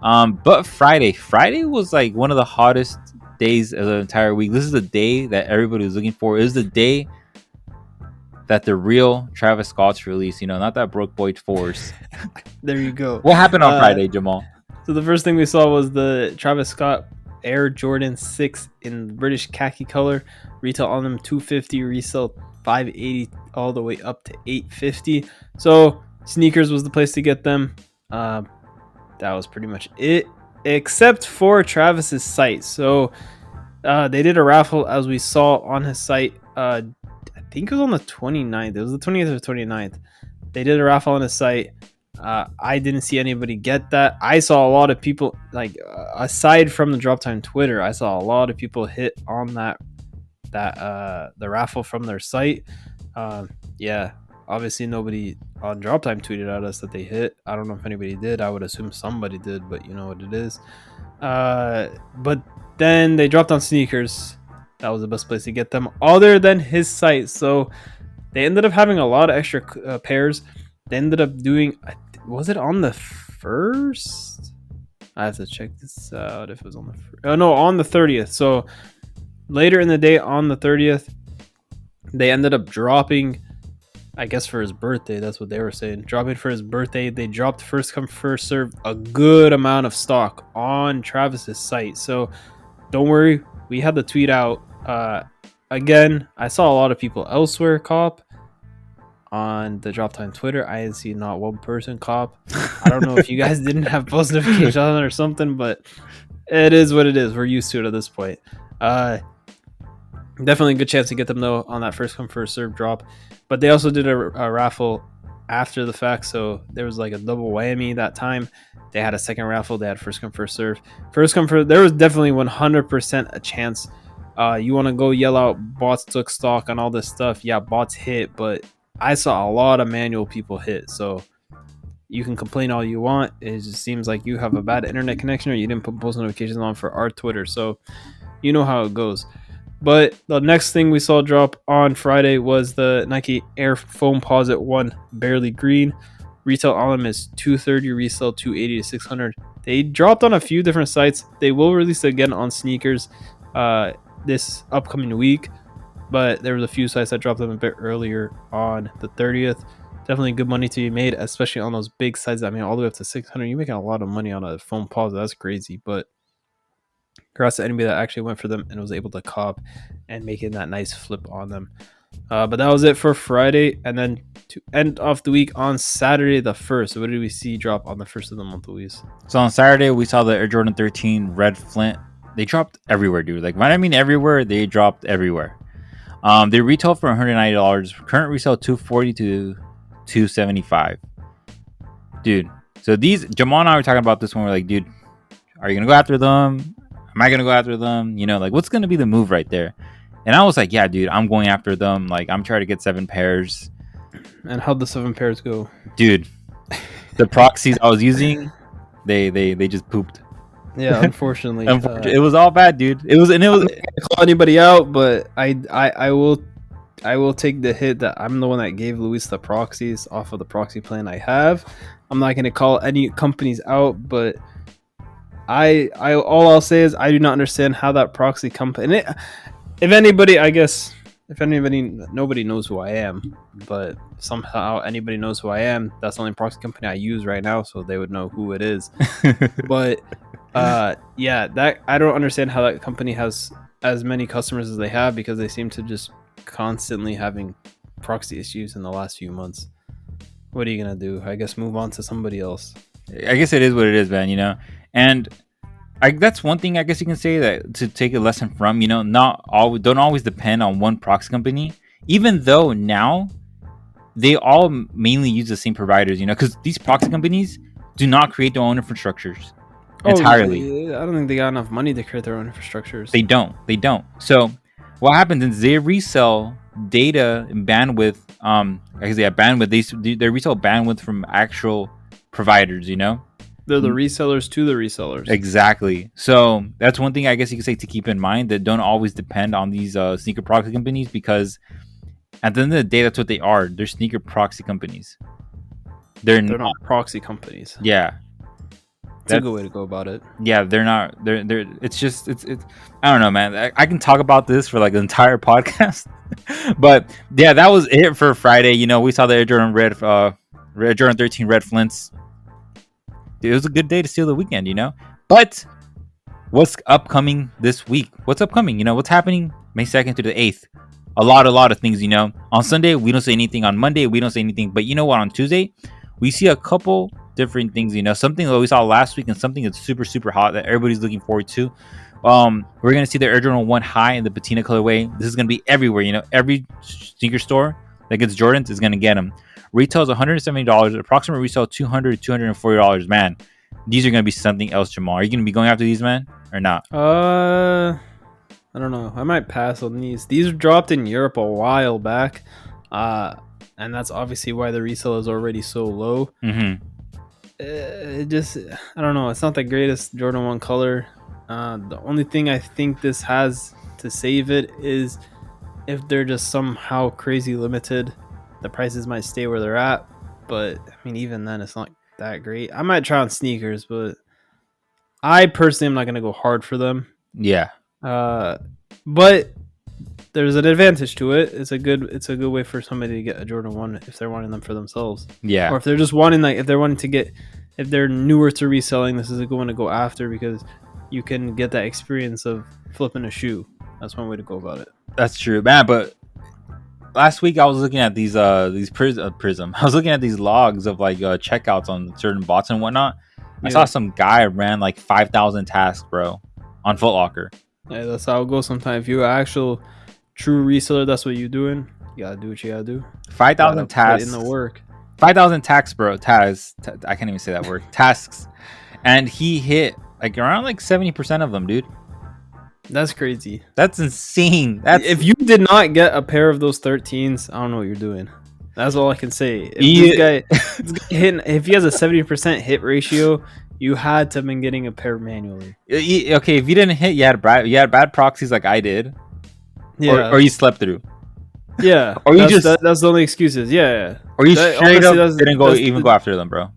But Friday was like one of the hottest days of the entire week. This is the day that everybody was looking for. It was the day that the real Travis Scott's release, you know, not that broke boy force.
There you go.
What happened on Friday, Jamal?
So the first thing we saw was the Travis Scott Air Jordan 6 in British khaki color. Retail on them $250, resell $580 all the way up to $850. So sneakers was the place to get them. That was pretty much it, except for Travis's site. So they did a raffle, as we saw on his site. I think it was on the 29th. It was the 20th or 29th. They did a raffle on his site. I didn't see anybody get that. I saw a lot of people, like aside from the Drop Time Twitter, I saw a lot of people hit on the raffle from their site. Yeah, obviously nobody on Drop Time tweeted at us that they hit. I don't know if anybody did. I would assume somebody did, but you know what it is. But then they dropped on sneakers. That was the best place to get them, other than his site. So they ended up having a lot of extra pairs. They ended up doing, was it on the first? I have to check this out if it was on the first. Oh no, on the 30th. So later in the day on the 30th, they ended up dropping, I guess for his birthday. That's what they were saying. Dropping for his birthday. They dropped first come first serve a good amount of stock on Travis's site. So don't worry, we had the tweet out. Again, I saw a lot of people elsewhere cop on the Drop Time Twitter. I didn't see not one person cop. I don't know if you guys didn't have post notifications on or something, but it is what it is. We're used to it at this point. Definitely a good chance to get them though on that first come first serve drop. But they also did a raffle after the fact, so there was like a double whammy that time. They had a second raffle. They had first come first serve. First come first. There was definitely 100% a chance. You want to go yell out bots took stock on all this stuff. Yeah, bots hit, but I saw a lot of manual people hit. So you can complain all you want. It just seems like you have a bad internet connection or you didn't put post notifications on for our Twitter. So you know how it goes. But the next thing we saw drop on Friday was the Nike Air Foamposite 1 Barely Green. Retail on them is $230, resell $280 to $600. They dropped on a few different sites. They will release it again on sneakers this upcoming week, but there was a few sites that dropped them a bit earlier on the 30th. Definitely good money to be made, especially on those big sites. I mean, all the way up to $600. You're making a lot of money on a Foamposite. That's crazy, but congrats to anybody that actually went for them and was able to cop and making that nice flip on them. But that was it for Friday. And then to end off the week on Saturday the 1st. So what did we see drop on the 1st of the month, Luis?
So on Saturday, we saw the Air Jordan 13 Red Flint. They dropped everywhere, dude. Like, when I mean everywhere, they dropped everywhere. They retail for $190. Current resale $240 to $275. Dude, so these, Jamal and I were talking about this when we're like, dude, are you going to go after them? Am I going to go after them? You know, like, what's going to be the move right there? And I was like, yeah, dude, I'm going after them. Like, I'm trying to get 7 pairs.
And how'd the 7 pairs go?
Dude, the proxies I was using, they just pooped.
Yeah, unfortunately.
It was all bad, dude. It was
I'm not gonna call anybody out, but I will take the hit that I'm the one that gave Luis the proxies off of the proxy plan I have. I'm not gonna call any companies out, but I all I'll say is I do not understand how that proxy company. If anybody, I guess, if anybody, nobody knows who I am, but somehow anybody knows who I am. That's the only proxy company I use right now, so they would know who it is. But yeah, that I don't understand how that company has as many customers as they have, because they seem to just constantly having proxy issues in the last few months. What are you gonna do? I guess move on to somebody else.
I guess it is what it is, man. And that's one thing I guess you can say that to take a lesson from. Not always don't always depend on one proxy company, even though now they all mainly use the same providers. Because these proxy companies do not create their own infrastructures entirely.
I don't think they got enough money to create their own infrastructures.
They don't. So what happens is they resell data and bandwidth. I guess they have bandwidth. They resell bandwidth from actual providers.
They're the resellers to the resellers.
Exactly. So that's one thing I guess you could say to keep in mind, that don't always depend on these sneaker proxy companies, because at the end of the day, that's what they are. They're sneaker proxy companies. They're
not proxy companies.
Yeah.
That's a good way to go about it.
Yeah, they're not. They're. It's just. It's. I don't know, man. I can talk about this for like the entire podcast, but yeah, that was it for Friday. We saw the Air Jordan Red Jordan 13 Red Flints. It was a good day to seal the weekend, But what's upcoming this week? What's upcoming? What's happening May 2nd to the 8th? A lot of things, On Sunday, we don't say anything. On Monday, we don't say anything. But you know what? On Tuesday, we see a couple different things, something that we saw last week and something that's super, super hot that everybody's looking forward to. We're going to see the Air Jordan 1 High in the Patina colorway. This is going to be everywhere, Every sneaker store that gets Jordans is going to get them. Retail is $170. Approximate resale $200 to $240. Man, these are going to be something else, Jamal. Are you going to be going after these, man, or not?
I don't know. I might pass on these. These dropped in Europe a while back, and that's obviously why the resale is already so low.
Mm-hmm.
I don't know. It's not the greatest Jordan 1 color. The only thing I think this has to save it is if they're just somehow crazy limited, the prices might stay where they're at. But I mean, even then, it's not that great. I might try on sneakers, but I personally am not going to go hard for them.
Yeah.
But there's an advantage to it. It's a good way for somebody to get a Jordan 1 if they're wanting them for themselves.
Yeah.
Or if they're just wanting, if they're newer to reselling, this is a good one to go after, because you can get that experience of flipping a shoe. That's one way to go about it.
That's true, man. But last week I was looking at these Prism. I was looking at these logs of checkouts on certain bots and whatnot. I saw some guy ran 5,000 tasks, bro, on Foot Locker.
Yeah, that's how it goes sometimes. If you're an actual true reseller, that's what you're doing. You gotta do what you gotta do.
5,000 tasks
in the work.
5,000 tasks, bro. I can't even say that word. Tasks, and he hit around 70% of them, dude.
That's crazy.
That's insane.
If you did not get a pair of those 13s, I don't know what you're doing. That's all I can say. If he has a 70% hit ratio, you had to have been getting a pair manually.
Okay, if you didn't hit, you had bad proxies like I did.
Yeah.
Or you slept through.
Yeah.
Or
that's the only excuses. Yeah.
Or you straight up didn't go after them, bro.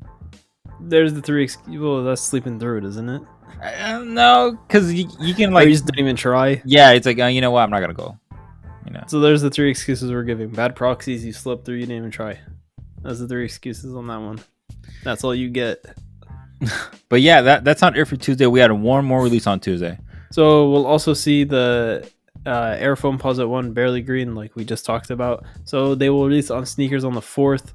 There's the three excuses. Well, that's sleeping through it, isn't it?
I don't know, because you can
Or you just didn't even try.
Yeah, it's you know what? I'm not gonna go.
So there's the three excuses we're giving. Bad proxies, you slept through, you didn't even try. That's the three excuses on that one. That's all you get.
But yeah, that's not it for Tuesday. We had one more release on Tuesday.
So we'll also see the Air Foamposite 1 Barely Green, like we just talked about. So they will release on sneakers on the 4th.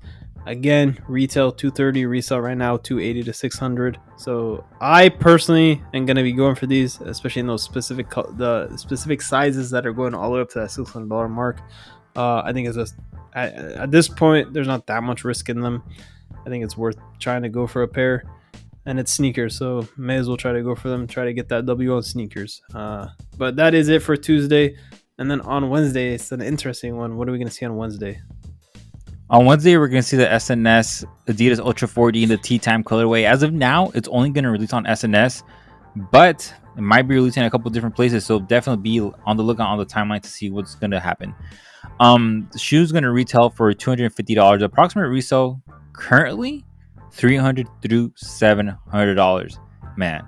Again, retail $230, resale right now $280 to $600. So I personally am gonna be going for these, especially in those specific sizes that are going all the way up to that $600 mark. I think it's just at this point there's not that much risk in them. I think it's worth trying to go for a pair, and it's sneakers, so may as well try to go for them. Try to get that W on sneakers. But that is it for Tuesday, and then on Wednesday it's an interesting one. What are we gonna see on Wednesday?
On Wednesday, we're going to see the SNS Adidas Ultra 4D in the Tea Time colorway. As of now, it's only going to release on SNS, but it might be releasing in a couple different places, so definitely be on the lookout on the timeline to see what's going to happen. The shoe's going to retail for $250. Approximate resale currently $300 through $700. Man,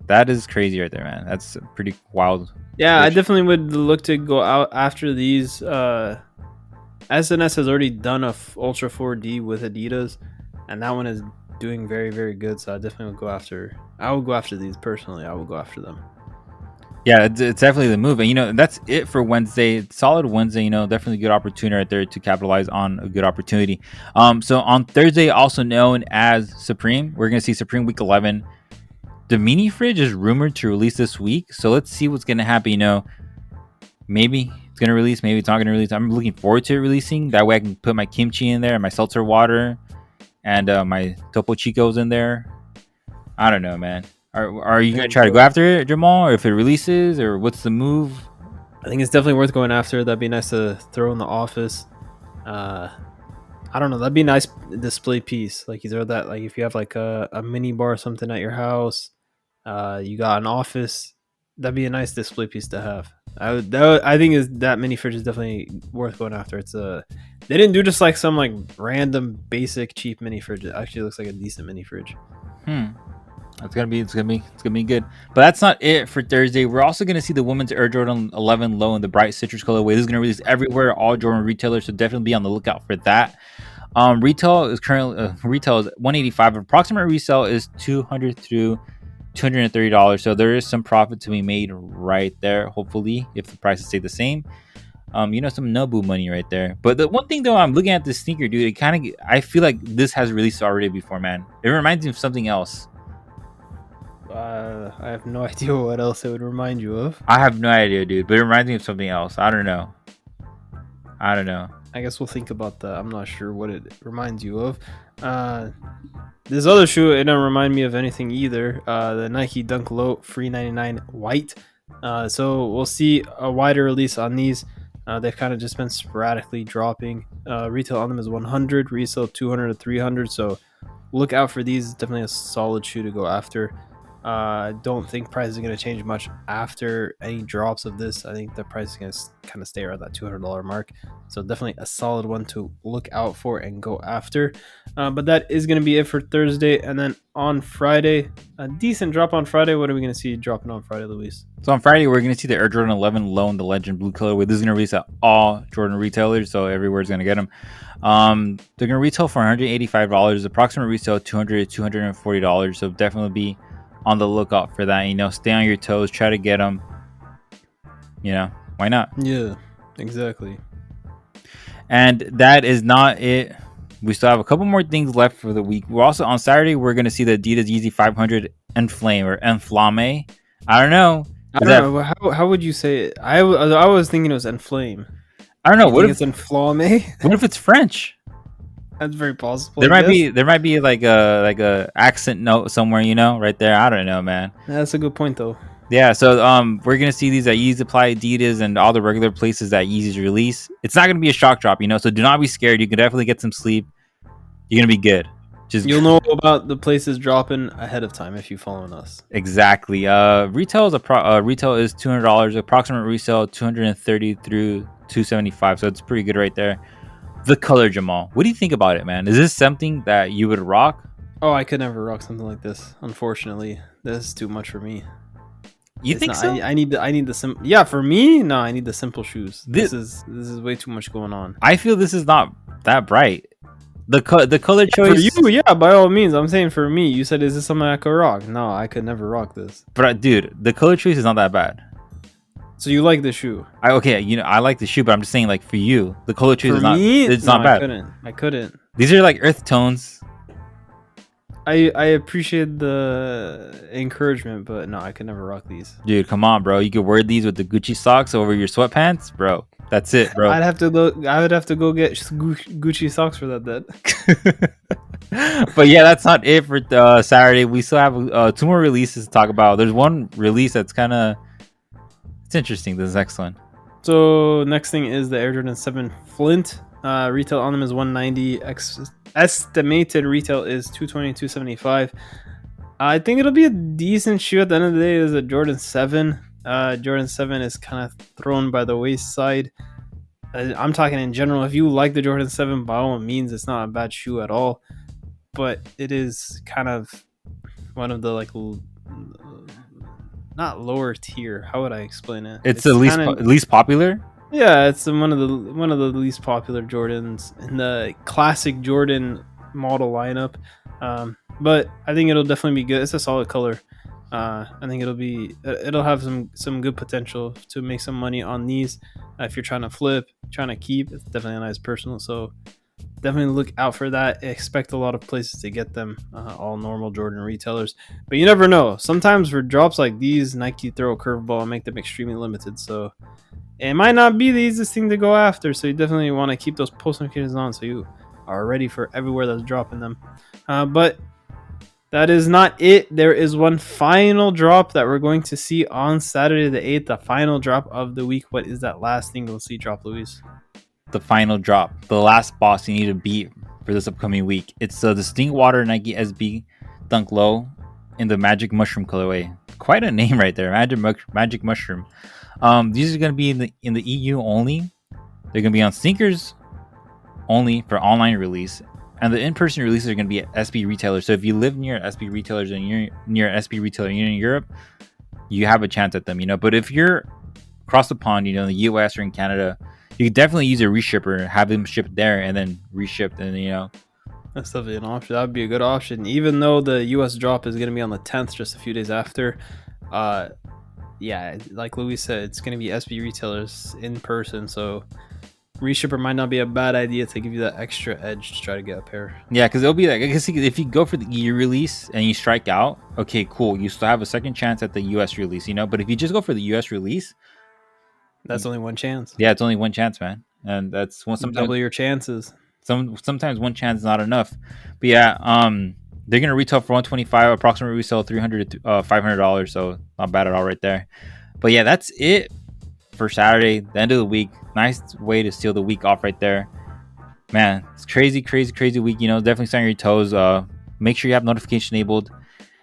That is crazy right there, man. That's pretty wild.
Yeah, I
Rich.
definitely would look to go out after these. SNS has already done a Ultra 4D with Adidas, and that one is doing very, very good. So I definitely would go after. I would go after these personally. I would go after them.
Yeah, it's definitely the move. And that's it for Wednesday. Solid Wednesday. Definitely good opportunity right there to capitalize on a good opportunity. So on Thursday, also known as Supreme, we're gonna see Supreme Week 11. The mini fridge is rumored to release this week, so let's see what's gonna happen. Maybe it's gonna release, maybe it's not gonna release. I'm looking forward to it releasing. That way I can put my kimchi in there, my seltzer water, and my Topo Chicos in there. I don't know, man. Are you gonna try to go after it, Jamal, or if it releases, or what's the move?
I think it's definitely worth going after. That'd be nice to throw in the office. I don't know. That'd be a nice display piece. Like you throw that, like if you have like a mini bar or something at your house, you got an office. That'd be a nice display piece to have. I think that mini fridge is definitely worth going after. They didn't do just like some like random basic cheap mini fridge. It actually looks like a decent mini fridge.
It's gonna be good. But that's not it for Thursday. We're also gonna see the women's Air Jordan 11 low in the bright citrus colorway. This is gonna release everywhere, all Jordan retailers. So definitely be on the lookout for that. Retail is currently 185. Approximate resale is $200 through $230. So there is some profit to be made right there. Hopefully, if the prices stay the same. Some Nobu money right there. But the one thing though, I'm looking at this sneaker, dude. I feel like this has released already before, man. It reminds me of something else.
I have no idea what else it would remind you of.
I have no idea, dude. But it reminds me of something else. I don't know.
I guess we'll think about that. I'm not sure what it reminds you of. This other shoe, it doesn't remind me of anything either. The Nike Dunk Low Free 99 White. So we'll see a wider release on these. They've kind of just been sporadically dropping. Retail on them is 100, resale 200 to 300. So look out for these. It's definitely a solid shoe to go after. I don't think price is going to change much after any drops of this. I think the price is going to kind of stay around that $200 mark. So definitely a solid one to look out for and go after. But that is going to be it for Thursday. And then on Friday, a decent drop on Friday. What are we going to see dropping on Friday, Luis?
So on Friday, we're going to see the Air Jordan 11 low in the Legend Blue colorway. This is going to release at all Jordan retailers, so everywhere's going to get them. They're going to retail for $185. Approximate resale $200 to $240. So definitely be on the lookout for that. Stay on your toes, try to get them. Why not?
Yeah, exactly.
And that is not it. We still have a couple more things left for the week. We're also on Saturday, we're going to see the Adidas Yeezy 500 Enflame or Enflame. I don't know.
I don't know. How would you say it? I was thinking it was Enflame.
I don't know.
What if it's Enflame?
What if it's French?
That's very possible.
There might be like a accent note somewhere, right there. I don't know, man.
That's a good point though.
Yeah, so we're gonna see these at Yeezy Supply, Adidas, and all the regular places that Yeezy's release. It's not gonna be a shock drop, so do not be scared. You can definitely get some sleep. You're gonna be good.
You'll know about the places dropping ahead of time if you follow us.
Exactly. Retail is $200. Approximate resale $230 through $275. So it's pretty good right there. The color, Jamal. What do you think about it, man? Is this something that you would rock?
Oh, I could never rock something like this. Unfortunately, this is too much for me.
You think so?
I need the simple. Yeah, for me, no. I need the simple shoes. This is way too much going on.
I feel this is not that bright. The color choice
for you, yeah. By all means, I'm saying for me. You said, is this something I could rock? No, I could never rock this.
But dude, the color choice is not that bad.
So you like the shoe?
I like the shoe, but I'm just saying, like, for you, the color choice is not bad.
I couldn't.
These are like earth tones.
I appreciate the encouragement, but no, I could never rock these.
Dude, come on, bro. You could wear these with the Gucci socks over your sweatpants, bro. That's it, bro.
I would have to go get Gucci socks for that.
But yeah, that's not it for Saturday. We still have 2 more releases to talk about. There's one release that's it's interesting. This next one.
So next thing is the Air Jordan 7 Flint. Retail on them is $190. Estimated retail is $220, $275. I think it'll be a decent shoe at the end of the day. It is a Jordan 7. Jordan 7 is kind of thrown by the wayside. I'm talking in general. If you like the Jordan 7, by all means, it's not a bad shoe at all. But it is kind of one of the not lower tier. How would I explain it?
It's the
Kind of
least popular.
yeah. It's one of the least popular Jordans in the classic Jordan model lineup. But I think it'll definitely be good. It's a solid color. I think it'll have some good potential to make some money on these. If you're trying to flip, trying to keep, it's definitely a nice personal. So definitely look out for that. Expect a lot of places to get them, all normal Jordan retailers. But you never know. Sometimes for drops like these, Nike throw a curveball and make them extremely limited. So it might not be the easiest thing to go after. So you definitely want to keep those post notifications on so you are ready for everywhere that's dropping them. But that is not it. There is one final drop that we're going to see on Saturday the 8th, the final drop of the week. What is that last thing we'll see drop, Luis?
The final drop, the last boss you need to beat for this upcoming week. It's the Stingwater Nike SB Dunk Low in the Magic Mushroom colorway. Quite a name right there, Magic Mushroom. These are going to be in the EU only. They're going to be on sneakers only for online release, and the in-person releases are going to be at SB retailers. So if you live near SB retailers and you're near SB retailer and you're in Europe, you have a chance at them, But if you're across the pond, in the US or in Canada, you could definitely use a reshipper, have them shipped there and then reshipped, and
That's definitely an option. That would be a good option. Even though the US drop is going to be on the 10th, just a few days after. Yeah, like Louis said, it's going to be SB retailers in person. So reshipper might not be a bad idea to give you that extra edge to try to get a pair.
Yeah, because it'll be like, I guess if you go for the EU release and you strike out, okay, cool. You still have a second chance at the US release, But if you just go for the US release,
that's only one chance.
Yeah, it's only one chance, man, and that's one.
Sometimes double your chances.
Sometimes one chance is not enough. But yeah, they're gonna retail for $125, approximate resale $300 to $500. So not bad at all, right there. But yeah, that's it for Saturday, the end of the week. Nice way to seal the week off right there, man. It's crazy week. Definitely stay on your toes. Make sure you have notification enabled.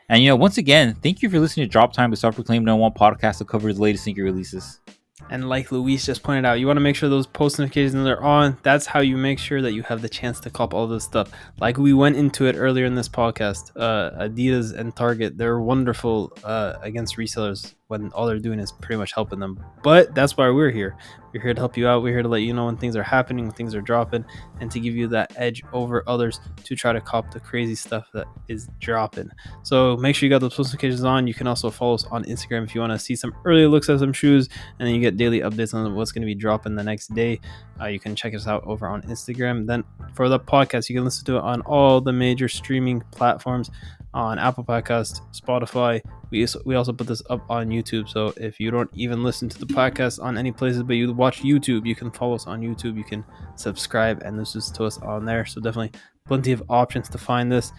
And once again, thank you for listening to Drop Time, the self-proclaimed #1 podcast that covers the latest sneaker releases.
And like Luis just pointed out, you want to make sure those post notifications are on. That's how you make sure that you have the chance to cop all this stuff. Like we went into it earlier in this podcast, Adidas and Target, they're wonderful against resellers when all they're doing is pretty much helping them. But that's why we're here. We're here to help you out. We're here to let you know when things are happening, when things are dropping, and to give you that edge over others to try to cop the crazy stuff that is dropping. So make sure you got those post notifications on. You can also follow us on Instagram if you want to see some early looks at some shoes, and then you get daily updates on what's going to be dropping the next day. You can check us out over on Instagram. Then for the podcast, you can listen to it on all the major streaming platforms, on Apple Podcast, Spotify. We also put this up on YouTube. So if you don't even listen to the podcast on any places, but you watch YouTube, you can follow us on YouTube. You can subscribe and listen to us on there. So definitely plenty of options to find this.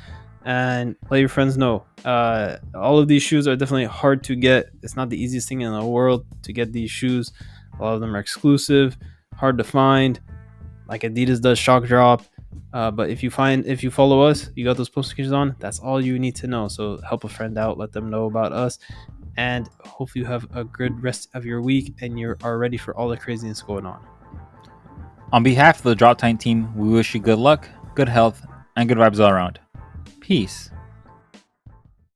And let your friends know. All of these shoes are definitely hard to get. It's not the easiest thing in the world to get these shoes. A lot of them are exclusive, hard to find. Like Adidas does shock drop. But if you follow us, you got those post notifications on, that's all you need to know. So help a friend out, let them know about us, and hopefully you have a good rest of your week and you are ready for all the craziness going on.
On behalf of the Drop Time team, we wish you good luck, good health, and good vibes all around. Peace.